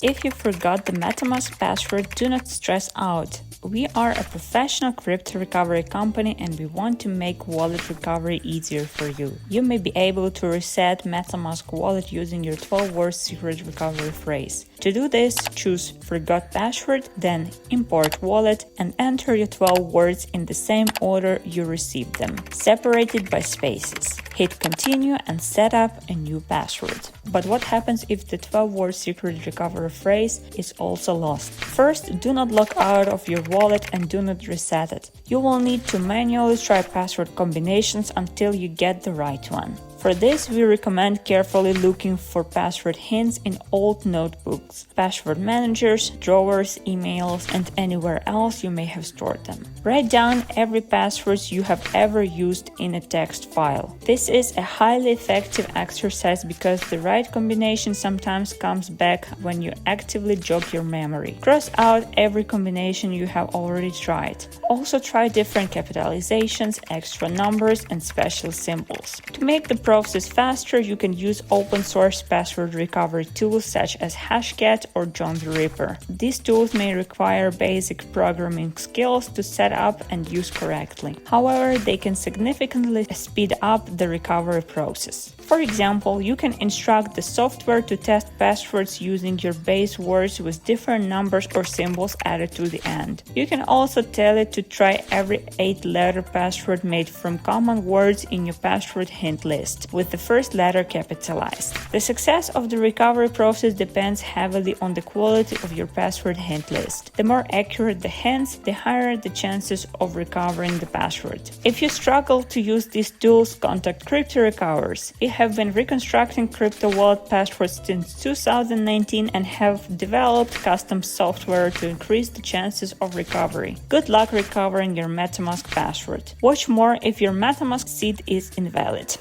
If you forgot the MetaMask password, do not stress out. We are a professional crypto recovery company and we want to make wallet recovery easier for you. You may be able to reset MetaMask wallet using your 12-word secret recovery phrase. To do this, choose Forgot Password, then Import Wallet and enter your 12 words in the same order you received them, separated by spaces. Hit Continue and set up a new password. But what happens if the 12-word secret recovery phrase is also lost? First, do not log out of your wallet and do not reset it. You will need to manually try password combinations until you get the right one. For this, we recommend carefully looking for password hints in old notebooks, password managers, drawers, emails, and anywhere else you may have stored them. Write down every password you have ever used in a text file. This is a highly effective exercise because the right combination sometimes comes back when you actively jog your memory. Cross out every combination you have already tried. Also try different capitalizations, extra numbers, and special symbols. To make the process faster, you can use open-source password recovery tools such as Hashcat or John the Ripper. These tools may require basic programming skills to set up and use correctly. However, they can significantly speed up the recovery process. For example, you can instruct the software to test passwords using your base words with different numbers or symbols added to the end. You can also tell it to try every 8-letter password made from common words in your password hint list, with the first letter capitalized. The success of the recovery process depends heavily on the quality of your password hint list. The more accurate the hints, the higher the chances of recovering the password. If you struggle to use these tools, contact CryptoRecovers. We have been reconstructing crypto wallet passwords since 2019 and have developed custom software to increase the chances of recovery. Good luck recovering your MetaMask password. Watch more if your MetaMask seed is invalid.